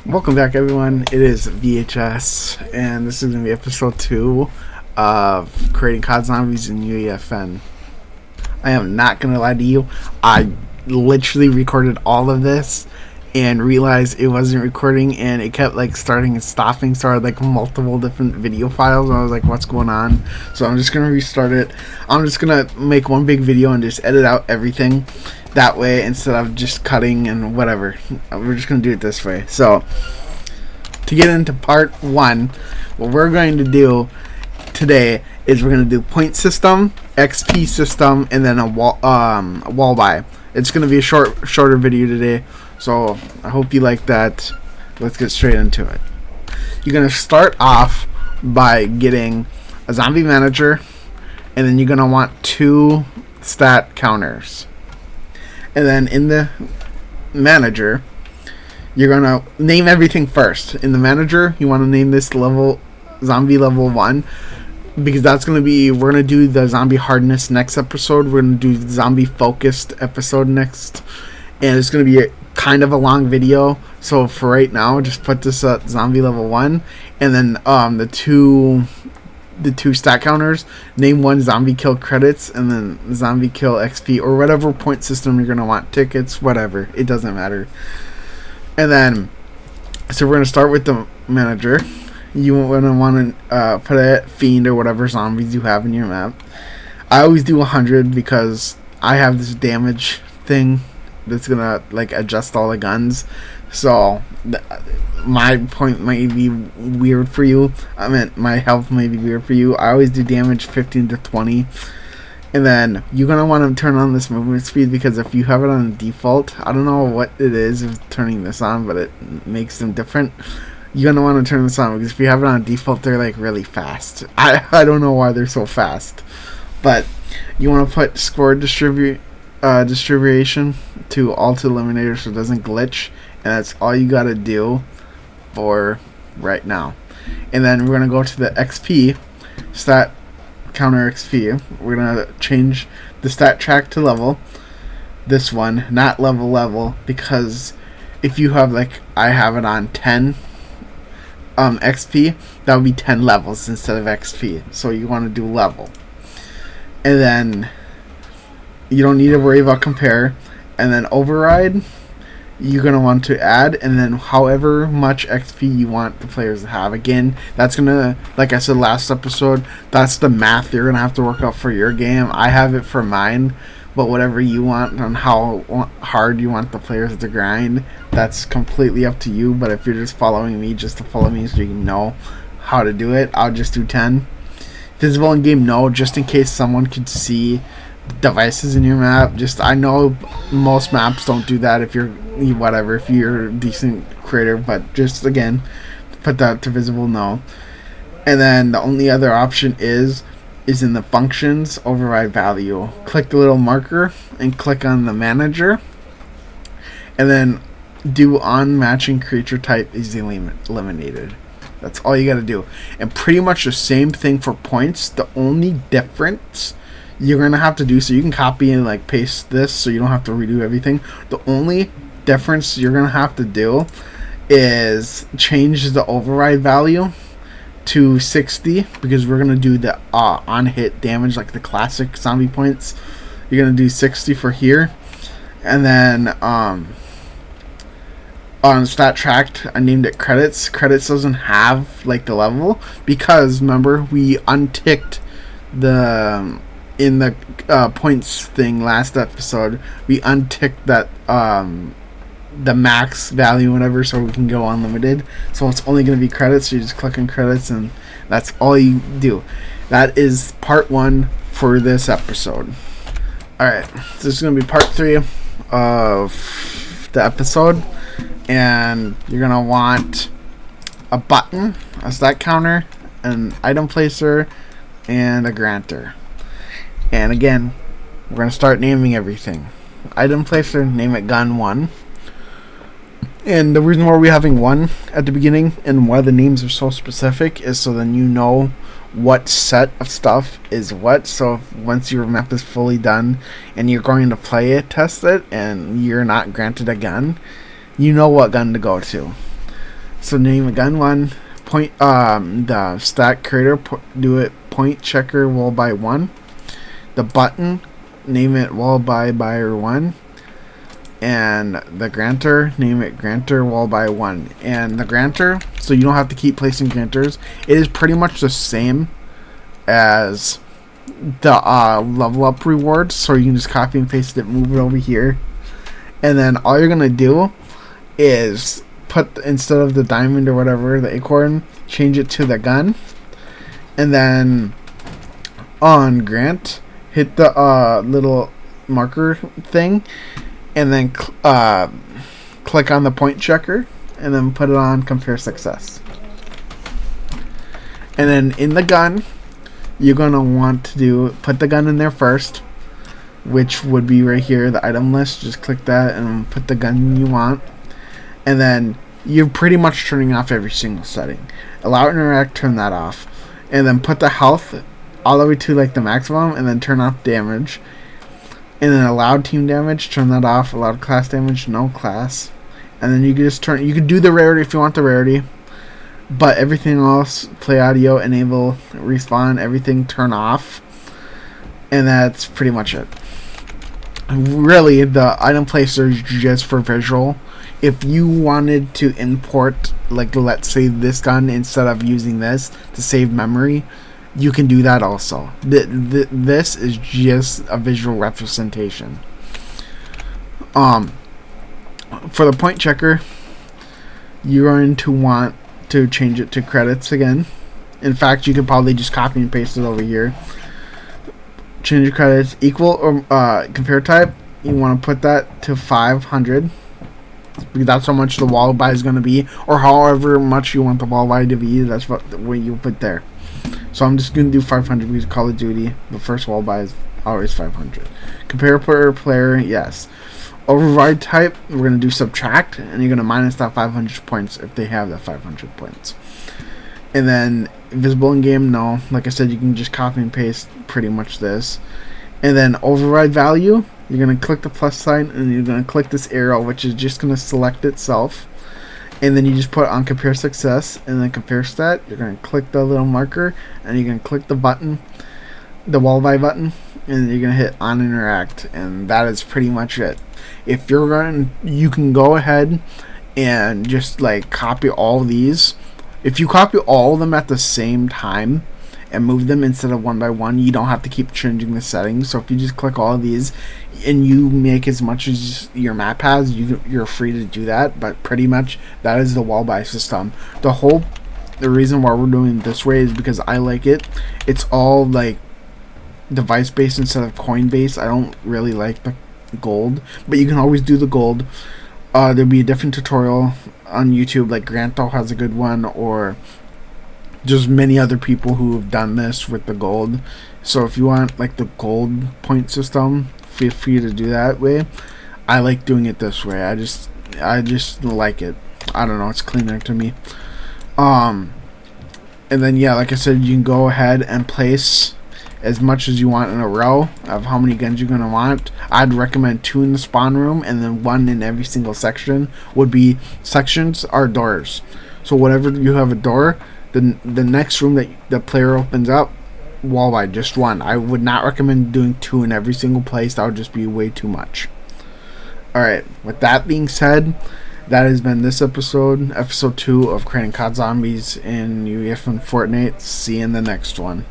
Welcome back, everyone. It is VHS, and this is going to be episode 2 of creating COD zombies in uefn. I am not going to lie to you. I literally recorded all of this and realized it wasn't recording, and it kept starting and stopping, so I had multiple different video files, and I was like, what's going on? So I'm just going to restart it. I'm just going to make one big video and just edit out everything that way instead of just cutting and whatever. We're just going to do it this way. So to get into part 1, what we're going to do today is we're going to do point system, XP system, and then a wall buy. It's going to be a shorter video today, so I hope you like that. Let's get straight into it. You're going to start off by getting a zombie manager, and then you're going to want 2 stat counters. And then in the manager, you're going to name everything first. In the manager, you want to name this level zombie level 1, because that's going to be, we're going to do the zombie hardness next episode. We're going to do the zombie focused episode next, and it's going to be kind of a long video. So for right now, just put this at zombie level 1, and then the two stat counters, name 1 zombie kill credits and then zombie kill XP, or whatever point system you're going to want, tickets, whatever, it doesn't matter. And then, so we're going to start with the manager. You want to put a fiend or whatever zombies you have in your map. I always do 100 because I have this damage thing that's going to adjust all the guns. So my point might be weird for you. I mean, my health may be weird for you. I always do damage 15 to 20. And then you're going to want to turn on this movement speed, because if you have it on default, I don't know what it is of turning this on, but it makes them different. You're going to want to turn this on, because if you have it on default, they're really fast. I don't know why they're so fast. But you want to put score distribution to alt eliminator so it doesn't glitch. And that's all you gotta do for right now. And then we're gonna go to the XP stat counter XP. We're gonna change the stat track to level. This one, not level, because if you have I have it on 10 XP, that would be 10 levels instead of XP. So you want to do level. And then you don't need to worry about compare. And then override, you're going to want to add, and then however much XP you want the players to have. Again, that's going to, like I said last episode, that's the math you're going to have to work out for your game. I have it for mine, but whatever you want on how hard you want the players to grind, that's completely up to you. But if you're just following me, just to follow me so you know how to do it, I'll just do 10. Visible in game, no, just in case someone could see devices in your map. I know most maps don't do that if you're a decent creator, but just again, put that to visible, no. And then the only other option is in the functions override value. Click the little marker and click on the manager, and then do on matching creature type is eliminated. That's all you got to do. And pretty much the same thing for points. The only difference you're going to have to do, so you can copy and paste this so you don't have to redo everything. The only difference you're going to have to do is change the override value to 60, because we're going to do the on hit damage, the classic zombie points. You're going to do 60 for here. And then on stat tracked, I named it credits. Credits doesn't have the level, because remember we unticked the in the points thing last episode. We unticked that the max value, whatever, so we can go unlimited. So it's only going to be credits. So you just click on credits, and that's all you do. That is part 1 for this episode. Alright, so this is going to be part 3 of the episode, and you're going to want a button, a stat counter, an item placer, and a granter. And again, we're going to start naming everything. Item placer, name it gun 1. And the reason why we're having 1 at the beginning and why the names are so specific is so then you know what set of stuff is what. So once your map is fully done and you're going to play it, test it, and you're not granted a gun, you know what gun to go to. So name a gun 1. Point the stack creator, do it point checker wall by 1. The button, name it wall by buyer 1. And the granter, name it granter wall by 1. And the granter, so you don't have to keep placing granters, it is pretty much the same as the level up rewards, so you can just copy and paste it, move it over here, and then all you're gonna do is put, instead of the diamond or whatever, the acorn, change it to the gun, and then on grant, hit the little marker thing, and then click on the point checker, and then put it on compare success. And then in the gun, you're gonna want to put the gun in there first, which would be right here, the item list. Just click that and put the gun you want, and then you're pretty much turning off every single setting. Allow interact, turn that off, and then put the health all the way to like the maximum, and then turn off damage. And then allowed team damage, turn that off. Allowed class damage, no class. And then you can just turn, you can do the rarity if you want the rarity, but everything else, play audio, enable, respawn, everything turn off. And that's pretty much it. Really, the item placer is just for visual. If you wanted to import, like let's say this gun instead of using this to save memory, you can do that also. This is just a visual representation. For the point checker, you're going to want to change it to credits again. In fact, you could probably just copy and paste it over here. Change your credits equal or compare type. You want to put that to 500. Because that's how much the wall buy is going to be, or however much you want the wall buy to be. That's what you put there. So I'm just going to do 500 because Call of Duty, the first wall buy is always 500. Compare per player, yes. Override type, we're going to do subtract, and you're going to minus that 500 points if they have that 500 points. And then visible in game, no. Like I said, you can just copy and paste pretty much this. And then override value, you're going to click the plus sign, and you're going to click this arrow, which is just going to select itself. And then you just put on compare success, and then compare stat. You're going to click the little marker, and you're going to click the button, the wall buy button, and you're going to hit on interact, and that is pretty much it. If you're going, you can go ahead and just like copy all these. If you copy all of them at the same time and move them instead of one by one, you don't have to keep changing the settings. So if you just click all of these and you make as much as your map has, you're free to do that. But pretty much that is the wall buy system. The reason why we're doing it this way is because I like it. It's all like device based instead of coin based. I don't really like the gold, but you can always do the gold. There'll be a different tutorial on YouTube, like Granto has a good one, or just many other people who have done this with the gold. So if you want like the gold point system, feel free to do that way. I like doing it this way. I just like it. I don't know, it's cleaner to me. And then yeah, like I said, you can go ahead and place as much as you want in a row of how many guns you're gonna want. I'd recommend 2 in the spawn room, and then 1 in every single section. Would be sections are doors. So whatever you have a door, the next room that the player opens up, wall buy just 1. I would not recommend doing 2 in every single place. That would just be way too much. Alright, with that being said, that has been this episode 2 of Creating COD Zombies in uefn Fortnite. See you in the next one.